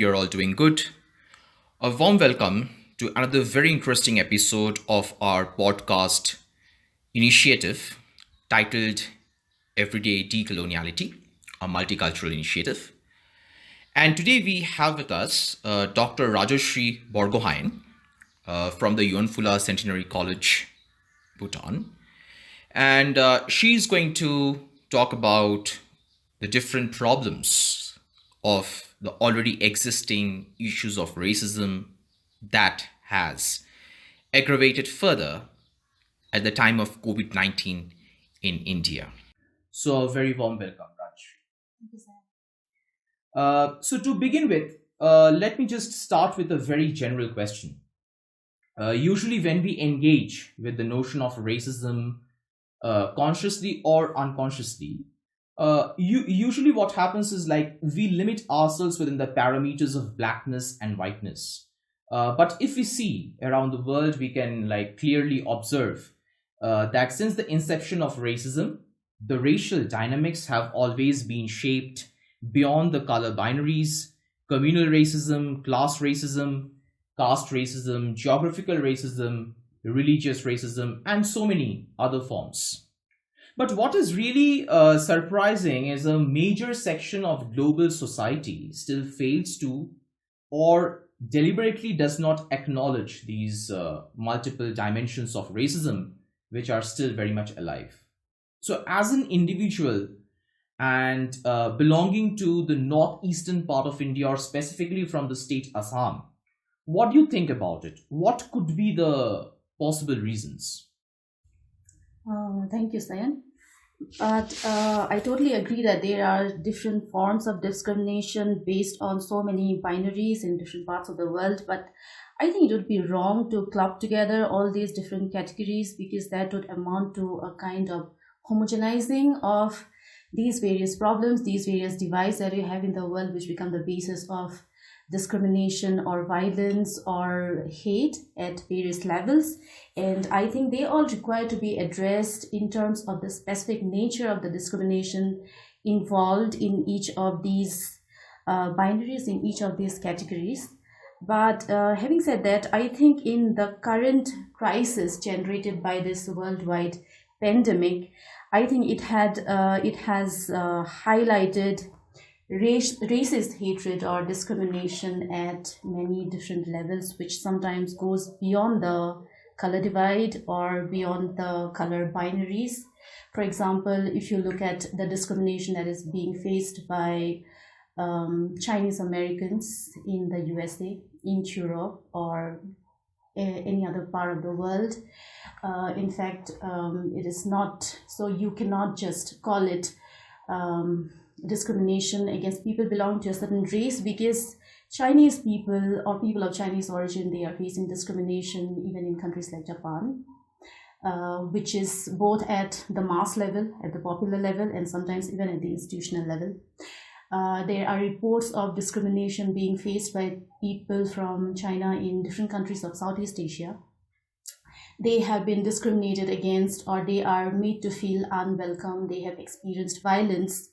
you're all doing good. A warm welcome to another very interesting episode of our podcast initiative titled Everyday Decoloniality, a multicultural initiative. And today we have with us Dr. Rajashree Bargohain from the Yonfula Centenary College, Bhutan. And she's going to talk about the different problems of the already existing issues of racism that has aggravated further at the time of COVID-19 in India. So, a very warm welcome, Raj. So, to begin with, let me just start with a very general question. Usually, when we engage with the notion of racism, consciously or unconsciously, usually what happens is like we limit ourselves within the parameters of blackness and whiteness. But if we see around the world, we can like clearly observe that since the inception of racism, the racial dynamics have always been shaped beyond the color binaries: communal racism, class racism, caste racism, geographical racism, religious racism, and so many other forms. But what is really surprising is a major section of global society still fails to or deliberately does not acknowledge these multiple dimensions of racism, which are still very much alive. So, as an individual and belonging to the northeastern part of India, or specifically from the state Assam, what do you think about it? What could be the possible reasons? Thank you, Sayan. But I totally agree that there are different forms of discrimination based on so many binaries in different parts of the world. But I think it would be wrong to club together all these different categories, because that would amount to a kind of homogenizing of these various problems, these various divides that we have in the world, which become the basis of discrimination or violence or hate at various levels. And I think they all require to be addressed in terms of the specific nature of the discrimination involved in each of these binaries, in each of these categories. But having said that, I think in the current crisis generated by this worldwide pandemic, I think it has highlighted racist hatred or discrimination at many different levels, which sometimes goes beyond the color divide or beyond the color binaries. For example, if you look at the discrimination that is being faced by Chinese Americans in the USA, in Europe, or any other part of the world, in fact, it is not, so you cannot just call it discrimination against people belonging to a certain race, because Chinese people or people of Chinese origin, they are facing discrimination even in countries like Japan, which is both at the mass level, at the popular level, and sometimes even at the institutional level. There are reports of discrimination being faced by people from China in different countries of Southeast Asia. They have been discriminated against, or they are made to feel unwelcome. They have experienced violence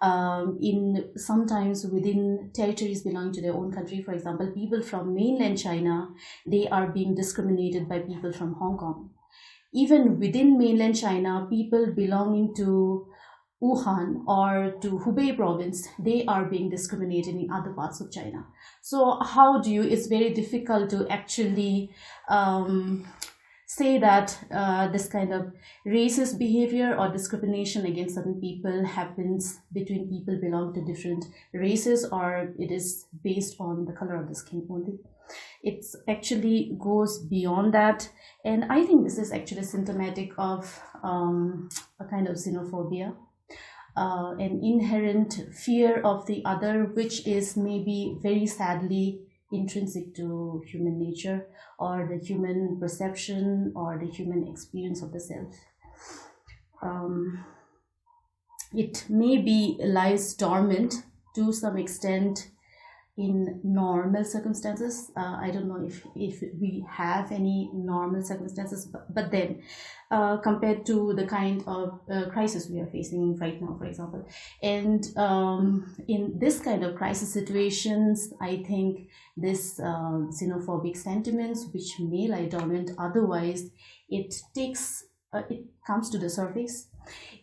in sometimes within territories belonging to their own country. For example, people from mainland China, they are being discriminated by people from Hong Kong. Even within mainland China, people belonging to Wuhan or to Hubei province, they are being discriminated in other parts of China. So how do you, it's very difficult to actually say that this kind of racist behavior or discrimination against certain people happens between people belong to different races, or it is based on the color of the skin only. It actually goes beyond that. And I think this is actually symptomatic of a kind of xenophobia, an inherent fear of the other, which is maybe very sadly intrinsic to human nature or the human perception or the human experience of the self. It maybe lies dormant to some extent in normal circumstances. I don't know if we have any normal circumstances, but then compared to the kind of crisis we are facing right now, for example. And in this kind of crisis situations, I think this xenophobic sentiments, which may lie dormant otherwise, it comes to the surface.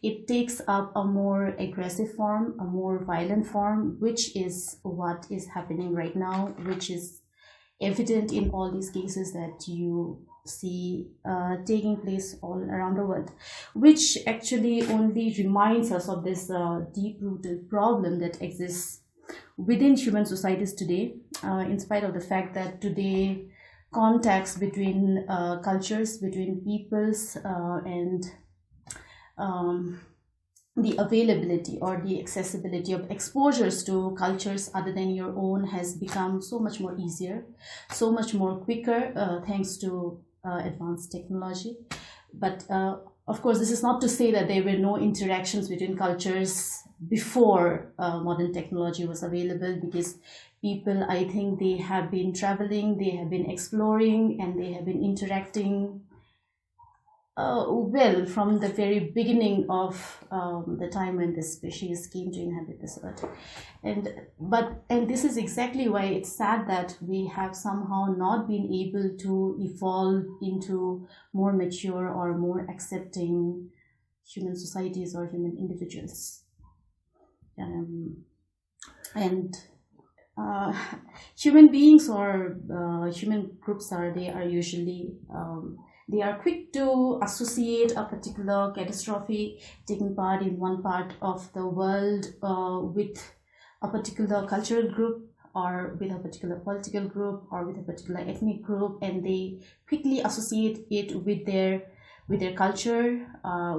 It takes up a more aggressive form, a more violent form, which is what is happening right now, which is evident in all these cases that you see taking place all around the world, which actually only reminds us of this deep-rooted problem that exists within human societies today, in spite of the fact that today contacts between cultures, between peoples, and the availability or the accessibility of exposures to cultures other than your own has become so much more easier, so much more quicker, thanks to advanced technology. But of course, this is not to say that there were no interactions between cultures before modern technology was available, because people, I think, they have been traveling, they have been exploring, and they have been interacting well from the very beginning of the time when this species came to inhabit this earth. And this is exactly why it's sad that we have somehow not been able to evolve into more mature or more accepting human societies or human individuals. Human beings or human groups they are usually they are quick to associate a particular catastrophe taking part in one part of the world with a particular cultural group, or with a particular political group, or with a particular ethnic group, and they quickly associate it with their culture,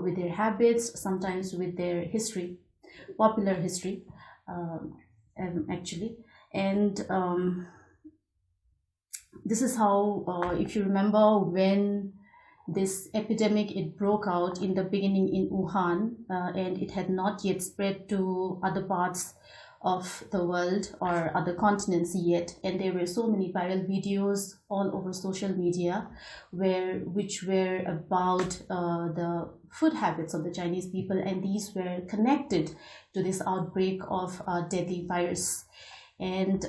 with their habits, sometimes with their history, popular history, actually. And this is how, if you remember, when this epidemic, it broke out in the beginning in Wuhan, and it had not yet spread to other parts of the world or other continents yet, and there were so many viral videos all over social media which were about the food habits of the Chinese people, and these were connected to this outbreak of a deadly virus. And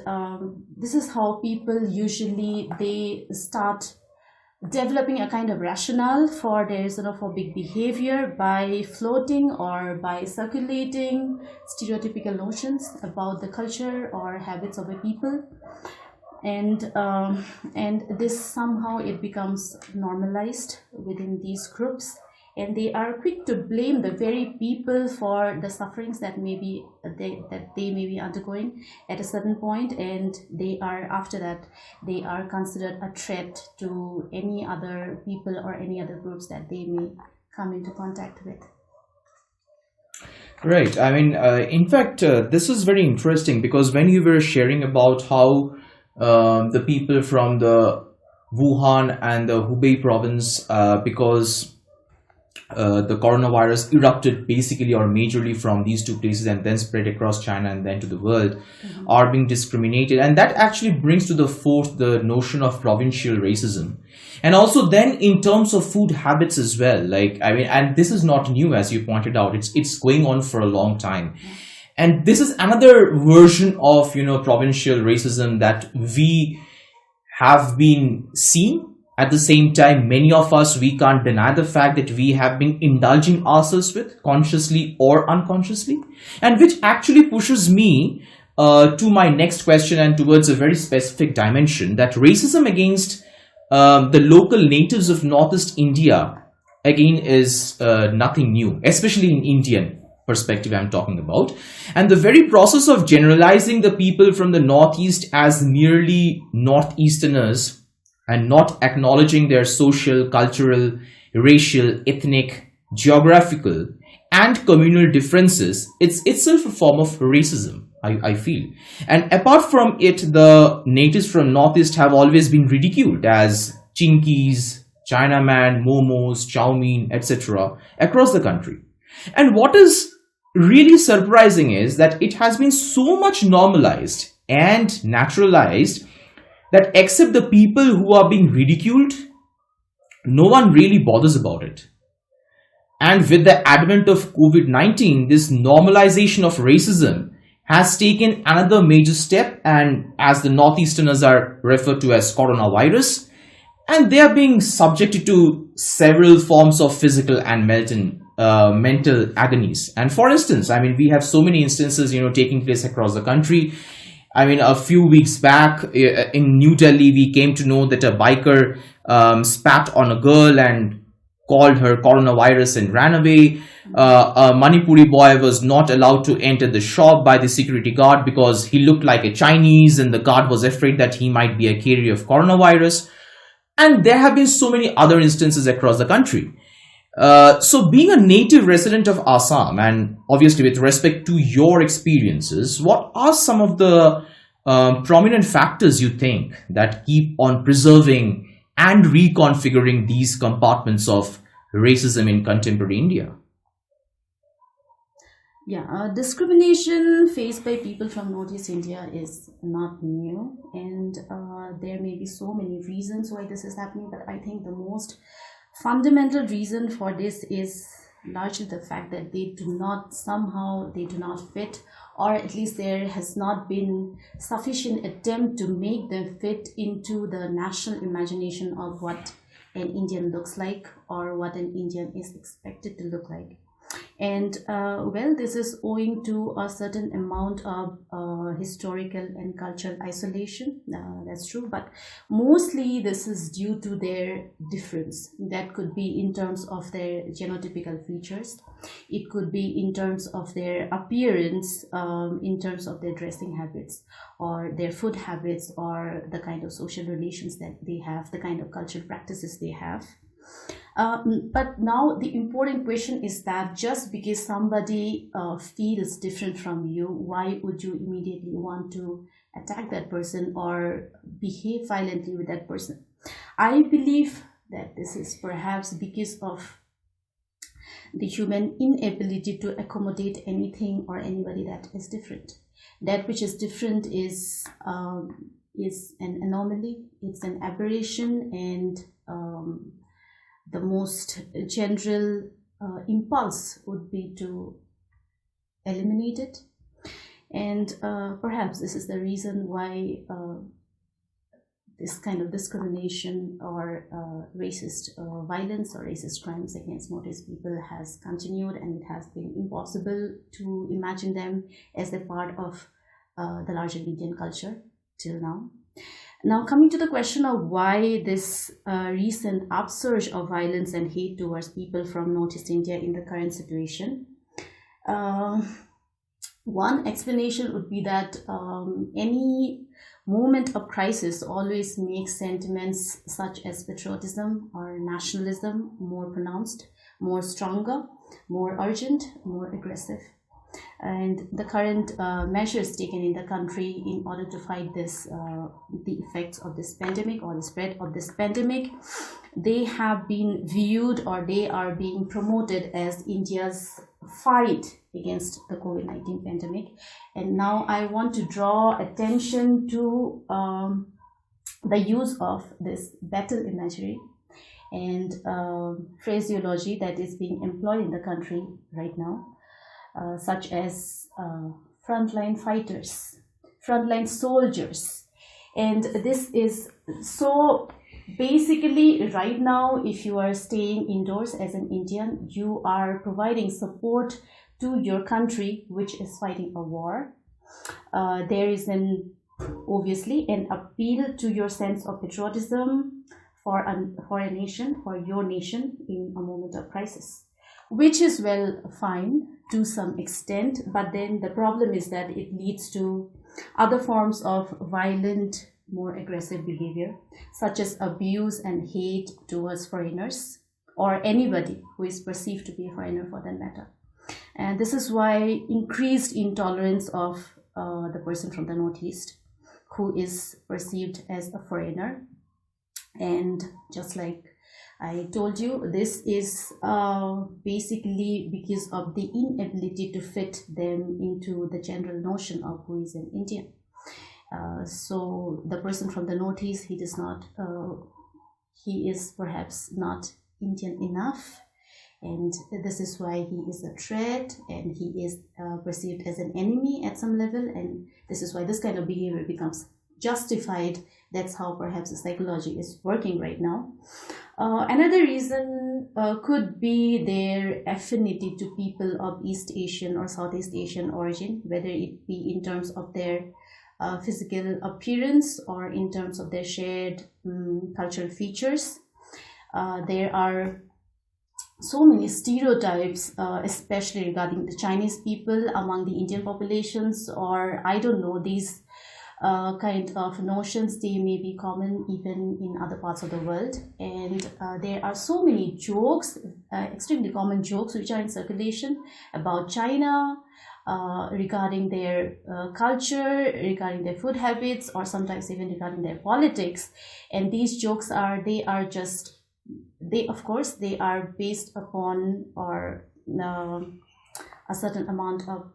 this is how people usually they start developing a kind of rationale for their xenophobic behavior by floating or by circulating stereotypical notions about the culture or habits of a people, and this somehow it becomes normalized within these groups, and they are quick to blame the very people for the sufferings that they may be undergoing at a certain point, and they are, after that, they are considered a threat to any other people or any other groups that they may come into contact with. Right. I mean, in fact, this is very interesting, because when you were sharing about how the people from the Wuhan and the Hubei province, because the coronavirus erupted basically or majorly from these two places and then spread across China and then to the world, are being discriminated. And that actually brings to the fore the notion of provincial racism. And also then in terms of food habits as well, like, I mean, and this is not new, as you pointed out, it's going on for a long time. And this is another version of, provincial racism that we have been seeing. At the same time, many of us, we can't deny the fact that we have been indulging ourselves with, consciously or unconsciously, and which actually pushes me to my next question and towards a very specific dimension, that racism against the local natives of Northeast India, again, is nothing new, especially in Indian perspective I'm talking about. And the very process of generalizing the people from the Northeast as merely Northeasterners and not acknowledging their social, cultural, racial, ethnic, geographical, and communal differences, it's itself a form of racism, I feel. And apart from it, the natives from Northeast have always been ridiculed as chinkies, Chinaman, momos, chow mein, etc. across the country. And what is really surprising is that it has been so much normalized and naturalized that except the people who are being ridiculed, no one really bothers about it. And with the advent of COVID-19, this normalization of racism has taken another major step, and as the Northeasterners are referred to as coronavirus, and they are being subjected to several forms of physical and mental agonies. And for instance, I mean, we have so many instances, taking place across the country. I mean, a few weeks back in New Delhi, we came to know that a biker spat on a girl and called her coronavirus and ran away. A Manipuri boy was not allowed to enter the shop by the security guard because he looked like a Chinese, and the guard was afraid that he might be a carrier of coronavirus. And there have been so many other instances across the country. So being a native resident of Assam, and obviously with respect to your experiences, what are some of the prominent factors you think that keep on preserving and reconfiguring these compartments of racism in contemporary India? Yeah, discrimination faced by people from Northeast India is not new, and there may be so many reasons why this is happening, but I think the most fundamental reason for this is largely the fact that they do not fit, or at least there has not been sufficient attempt to make them fit into the national imagination of what an Indian looks like or what an Indian is expected to look like. And this is owing to a certain amount of historical and cultural isolation. That's true, but mostly this is due to their difference. That could be in terms of their genotypical features. It could be in terms of their appearance, in terms of their dressing habits, or their food habits, or the kind of social relations that they have, the kind of cultural practices they have. But now the important question is that just because somebody feels different from you, why would you immediately want to attack that person or behave violently with that person? I believe that this is perhaps because of the human inability to accommodate anything or anybody that is different. That which is different is an anomaly, it's an aberration, and the most general impulse would be to eliminate it. And perhaps this is the reason why this kind of discrimination or racist violence or racist crimes against Northeast people has continued, and it has been impossible to imagine them as a part of the larger Indian culture till now. Now, coming to the question of why this recent upsurge of violence and hate towards people from Northeast India in the current situation, one explanation would be that any moment of crisis always makes sentiments such as patriotism or nationalism more pronounced, more stronger, more urgent, more aggressive. And the current measures taken in the country in order to fight this, the effects of this pandemic or the spread of this pandemic, they have been viewed, or they are being promoted as India's fight against the COVID-19 pandemic. And now I want to draw attention to the use of this battle imagery and phraseology that is being employed in the country right now. Such as frontline fighters, frontline soldiers. And this is so basically right now, if you are staying indoors as an Indian, you are providing support to your country, which is fighting a war. There is obviously an appeal to your sense of patriotism for a nation, for your nation in a moment of crisis, which is fine to some extent, but then the problem is that it leads to other forms of violent, more aggressive behavior, such as abuse and hate towards foreigners or anybody who is perceived to be a foreigner for that matter. And this is why increased intolerance of the person from the Northeast who is perceived as a foreigner. And just like I told you, this is basically because of the inability to fit them into the general notion of who is an Indian. So the person from the Northeast, he does not, he is perhaps not Indian enough, and this is why he is a threat and he is perceived as an enemy at some level, and this is why this kind of behavior becomes justified. That's how perhaps the psychology is working right now. Another reason could be their affinity to people of East Asian or Southeast Asian origin, whether it be in terms of their physical appearance or in terms of their shared cultural features. There are so many stereotypes, especially regarding the Chinese people among the Indian populations, or I don't know, these kind of notions, they may be common even in other parts of the world. And there are so many jokes, extremely common jokes, which are in circulation about China, regarding their culture, regarding their food habits, or sometimes even regarding their politics. And these jokes are, they are just, they, of course, they are based upon or a certain amount of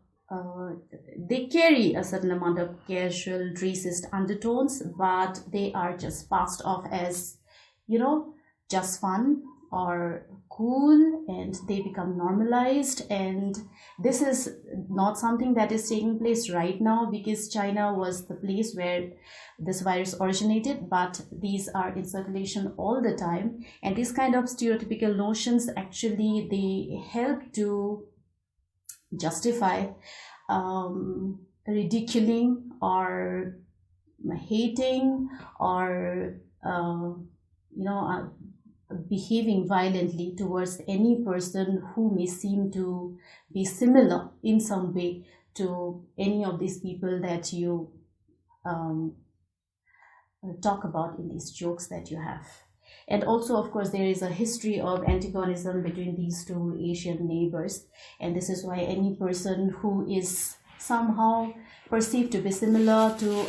they carry a certain amount of casual racist undertones, but they are just passed off as, you know, just fun or cool, and they become normalized. And this is not something that is taking place right now, because China was the place where this virus originated, but these are in circulation all the time. And these kind of stereotypical notions, actually, they help to justify ridiculing or hating or behaving violently towards any person who may seem to be similar in some way to any of these people that you talk about in these jokes that you have. And also, of course, there is a history of antagonism between these two Asian neighbors, and this is why any person who is somehow perceived to be similar to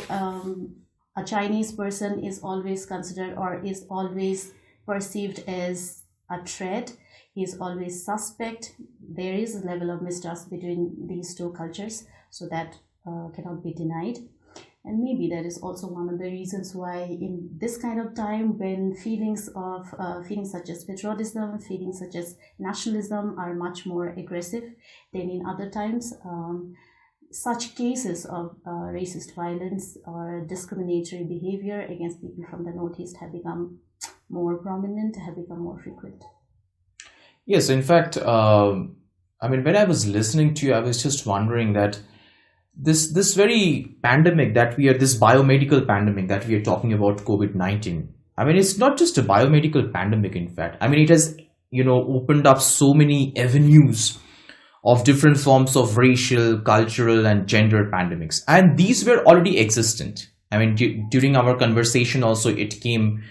a Chinese person is always considered or is always perceived as a threat. He is always suspect. There is a level of mistrust between these two cultures, so that cannot be denied. And maybe that is also one of the reasons why in this kind of time, when feelings such as patriotism, feelings such as nationalism are much more aggressive than in other times, such cases of racist violence or discriminatory behavior against people from the Northeast have become more prominent, have become more frequent. Yes, in fact, when I was listening to you, I was just wondering that this very pandemic that we are, this biomedical pandemic that we are talking about, COVID-19, it's not just a biomedical pandemic. In fact, it has opened up so many avenues of different forms of racial, cultural, and gender pandemics, and these were already existent. During our conversation also, it came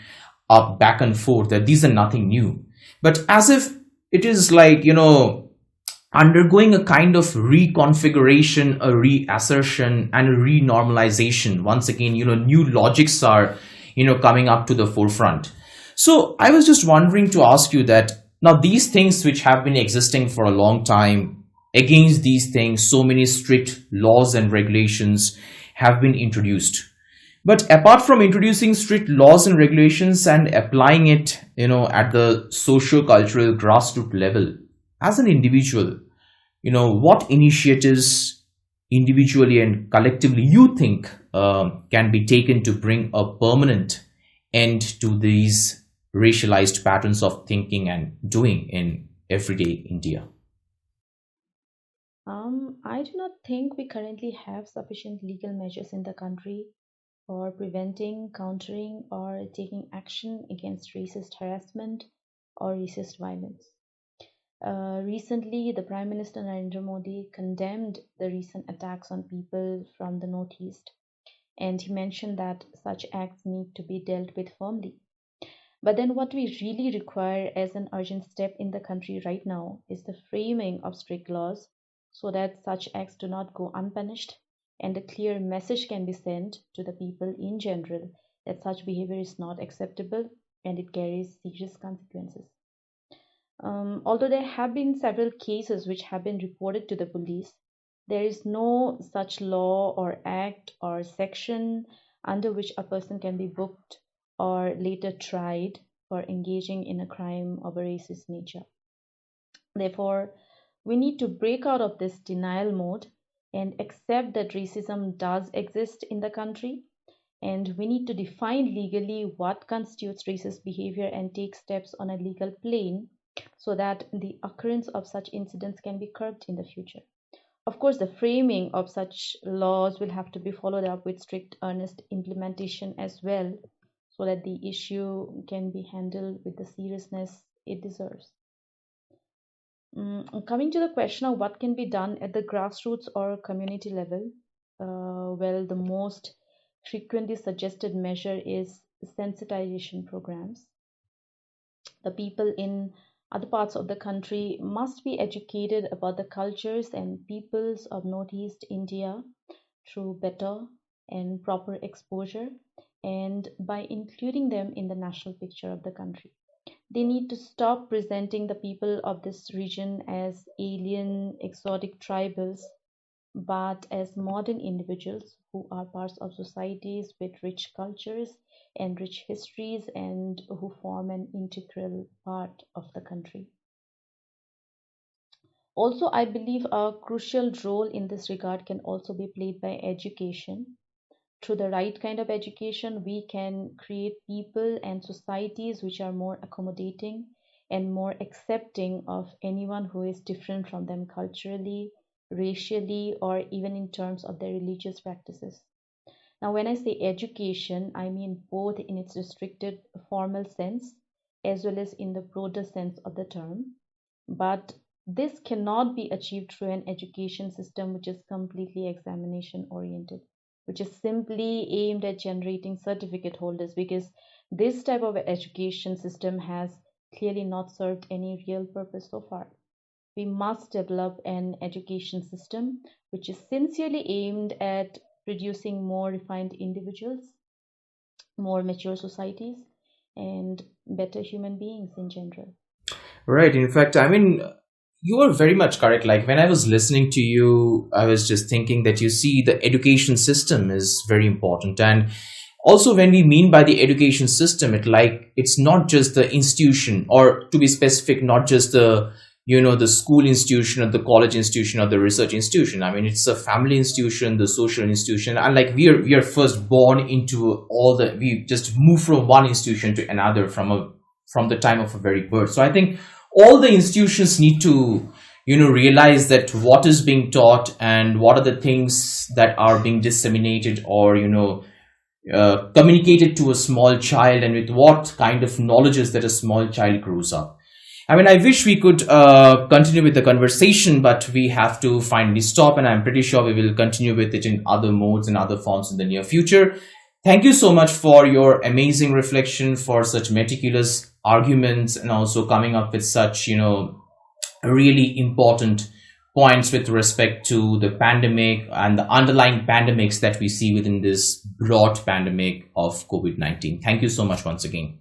up back and forth that these are nothing new, but as if it is like undergoing a kind of reconfiguration, a reassertion, and a renormalization. Once again, new logics are, coming up to the forefront. So I was just wondering to ask you that now these things which have been existing for a long time, against these things, so many strict laws and regulations have been introduced. But apart from introducing strict laws and regulations and applying it, at the socio-cultural grassroots level, as an individual, what initiatives individually and collectively you think can be taken to bring a permanent end to these racialized patterns of thinking and doing in everyday India? I do not think we currently have sufficient legal measures in the country for preventing, countering, or taking action against racist harassment or racist violence. Recently, the Prime Minister Narendra Modi condemned the recent attacks on people from the Northeast, and he mentioned that such acts need to be dealt with firmly. But then, what we really require as an urgent step in the country right now is the framing of strict laws so that such acts do not go unpunished, and a clear message can be sent to the people in general that such behavior is not acceptable and it carries serious consequences. Although there have been several cases which have been reported to the police, There is no such law or act or section under which a person can be booked or later tried for engaging in a crime of a racist nature. Therefore, we need to break out of this denial mode and accept that racism does exist in the country, and we need to define legally what constitutes racist behavior and take steps on a legal plane so that the occurrence of such incidents can be curbed in the future. Of course, the framing of such laws will have to be followed up with strict, earnest implementation as well, so that the issue can be handled with the seriousness it deserves. Coming to the question of what can be done at the grassroots or community level, well, the most frequently suggested measure is sensitization programs. The people in other parts of the country must be educated about the cultures and peoples of Northeast India through better and proper exposure and by including them in the national picture of the country. They need to stop presenting the people of this region as alien, exotic tribals, but as modern individuals who are parts of societies with rich cultures and rich histories and who form an integral part of the country. Also, I believe a crucial role in this regard can also be played by education. Through the right kind of education, we can create people and societies which are more accommodating and more accepting of anyone who is different from them culturally, racially, or even in terms of their religious practices. Now, when I say education, I mean both in its restricted formal sense as well as in the broader sense of the term. But this cannot be achieved through an education system which is completely examination oriented, which is simply aimed at generating certificate holders, because this type of education system has clearly not served any real purpose so far. We must develop an education system which is sincerely aimed at producing more refined individuals, more mature societies, and better human beings in general. Right. In fact, I mean, you are very much correct. Like when I was listening to you, I was just thinking that you see the education system is very important. And also when we mean by the education system, it's not just the institution, or to be specific, not just the the school institution or the college institution or the research institution. I mean, it's a family institution, the social institution, and like we are first born into we just move from one institution to another from the time of a very birth. So I think all the institutions need to realize that what is being taught and what are the things that are being disseminated or communicated to a small child, and with what kind of knowledges that a small child grows up. I mean, I wish we could continue with the conversation, but we have to finally stop, and I'm pretty sure we will continue with it in other modes and other forms in the near future. Thank you so much for your amazing reflection, for such meticulous arguments, and also coming up with such, really important points with respect to the pandemic and the underlying pandemics that we see within this broad pandemic of COVID-19. Thank you so much once again.